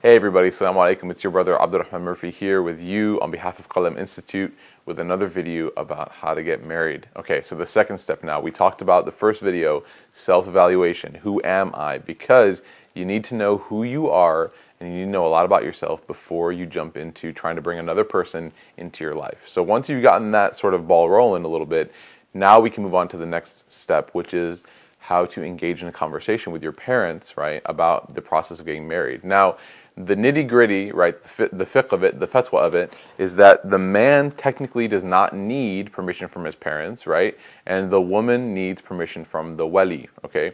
Hey everybody, Assalamu alaikum. It's your brother AbdelRahman Murphy here with you on behalf of Qalam Institute with another video about how to get married. Okay, so the second step now. We talked about the first video, self-evaluation. Who am I? Because you need to know who you are and you need to know a lot about yourself before you jump into trying to bring another person into your life. So once you've gotten that sort of ball rolling a little bit, now we can move on to the next step, which is how to engage in a conversation with your parents, right, about the process of getting married. Now, the nitty-gritty, right, the fiqh of it, the fatwa of it, is that the man technically does not need permission from his parents, right, and the woman needs permission from the wali, okay?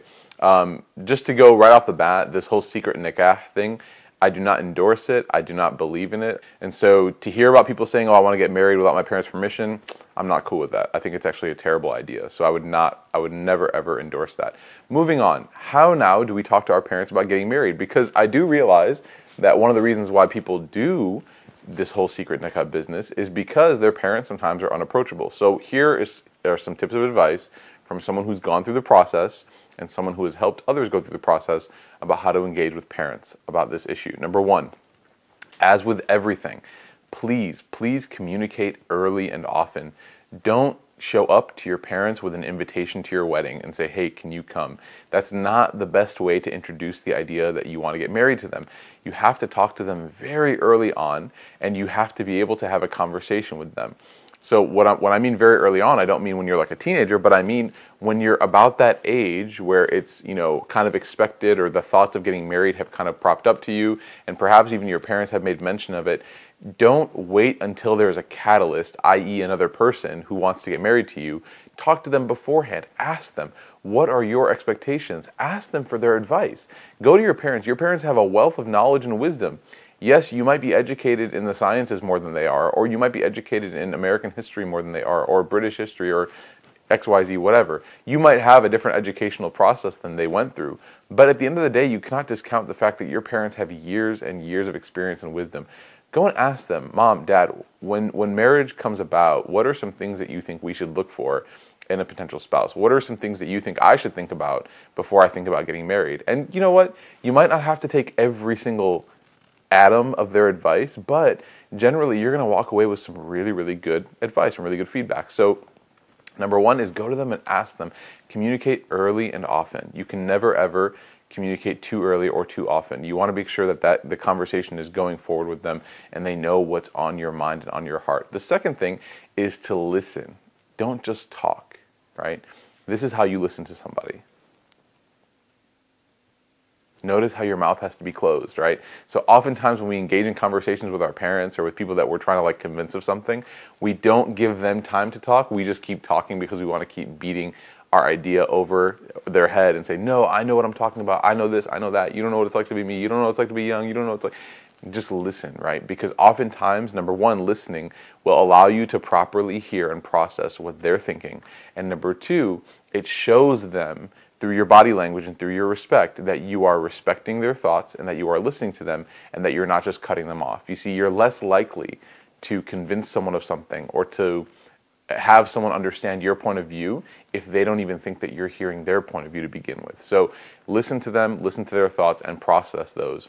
Just to go right off the bat, this whole secret nikah thing, I do not endorse it, I do not believe in it, and so to hear about people saying, oh, I want to get married without my parents' permission, I'm not cool with that. I think it's actually a terrible idea, so I would never ever endorse that. Moving on, how now do we talk to our parents about getting married? Because I do realize that one of the reasons why people do this whole secret nikah business is because their parents sometimes are unapproachable. So here are some tips of advice from someone who's gone through the process and someone who has helped others go through the process about how to engage with parents about this issue. Number one, as with everything, please communicate early and often. Don't show up to your parents with an invitation to your wedding and say, hey, can you come? That's not the best way to introduce the idea that you want to get married to them. You have to talk to them very early on, and you have to be able to have a conversation with them. So when I mean very early on, I don't mean when you're like a teenager, but I mean when you're about that age where it's, you know, kind of expected, or the thoughts of getting married have kind of propped up to you, and perhaps even your parents have made mention of it. Don't wait until there's a catalyst, i.e. another person who wants to get married to you. Talk to them beforehand. Ask them, what are your expectations? Ask them for their advice. Go to your parents. Your parents have a wealth of knowledge and wisdom. Yes, you might be educated in the sciences more than they are, or you might be educated in American history more than they are, or British history, or XYZ, whatever. You might have a different educational process than they went through. But at the end of the day, you cannot discount the fact that your parents have years and years of experience and wisdom. Go and ask them, Mom, Dad, when marriage comes about, what are some things that you think we should look for in a potential spouse? What are some things that you think I should think about before I think about getting married? And you know what? You might not have to take every single atom of their advice, but generally you're going to walk away with some really good advice and really good feedback. So number one is go to them and ask them. Communicate early and often. You can never ever communicate too early or too often. You want to make sure that the conversation is going forward with them and they know what's on your mind and on your heart. The second thing is to listen. Don't just talk, right? This is how you listen to somebody. Notice how your mouth has to be closed, right? So oftentimes when we engage in conversations with our parents or with people that we're trying to like convince of something, we don't give them time to talk. We just keep talking because we want to keep beating our idea over their head and say, no, I know what I'm talking about. I know this, I know that. You don't know what it's like to be me. You don't know what it's like to be young. You don't know what it's like. Just listen, right? Because oftentimes, number one, listening will allow you to properly hear and process what they're thinking. And number two, it shows them through your body language and through your respect that you are respecting their thoughts and that you are listening to them and that you're not just cutting them off. You see, you're less likely to convince someone of something or to have someone understand your point of view if they don't even think that you're hearing their point of view to begin with. So listen to them, listen to their thoughts, and process those.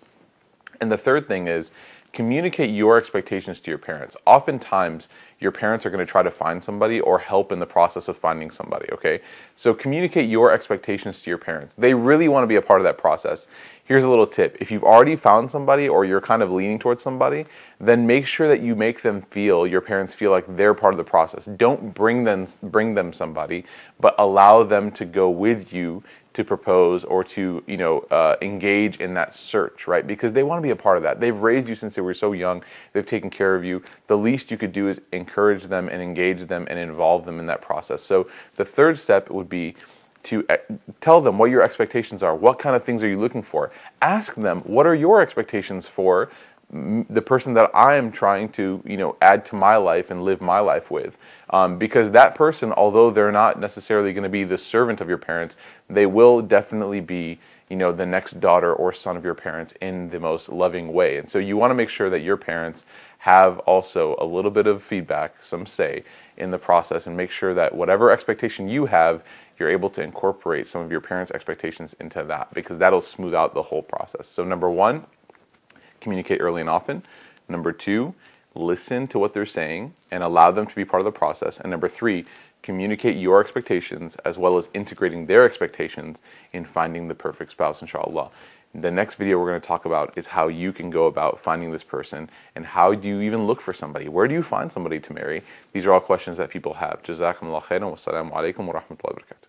And the third thing is communicate your expectations to your parents. Oftentimes, your parents are going to try to find somebody or help in the process of finding somebody, okay? So communicate your expectations to your parents. They really want to be a part of that process. Here's a little tip. If you've already found somebody or you're kind of leaning towards somebody, then make sure that you make them feel, your parents feel like they're part of the process. Don't bring them somebody, but allow them to go with you to propose or to, you know, engage in that search, right? Because they want to be a part of that. They've raised you since they were so young. They've taken care of you. The least you could do is encourage them and engage them and involve them in that process. So the third step would be to tell them what your expectations are. What kind of things are you looking for? Ask them, what are your expectations for the person that I am trying to, you know, add to my life and live my life with? Because that person, although they're not necessarily going to be the servant of your parents, they will definitely be, you know, the next daughter or son of your parents in the most loving way. And so you want to make sure that your parents have also a little bit of feedback, some say, in the process, and make sure that whatever expectation you have, you're able to incorporate some of your parents' expectations into that, because that'll smooth out the whole process. So number one, communicate early and often. Number 2, listen to what they're saying and allow them to be part of the process. And number 3, communicate your expectations as well as integrating their expectations in finding the perfect spouse, inshallah. The next video we're going to talk about is how you can go about finding this person, and how do you even look for somebody? Where do you find somebody to marry? These are all questions that people have. Jazakumullah khairan wa assalamu alaikum wa rahmatullahi wa barakatuh.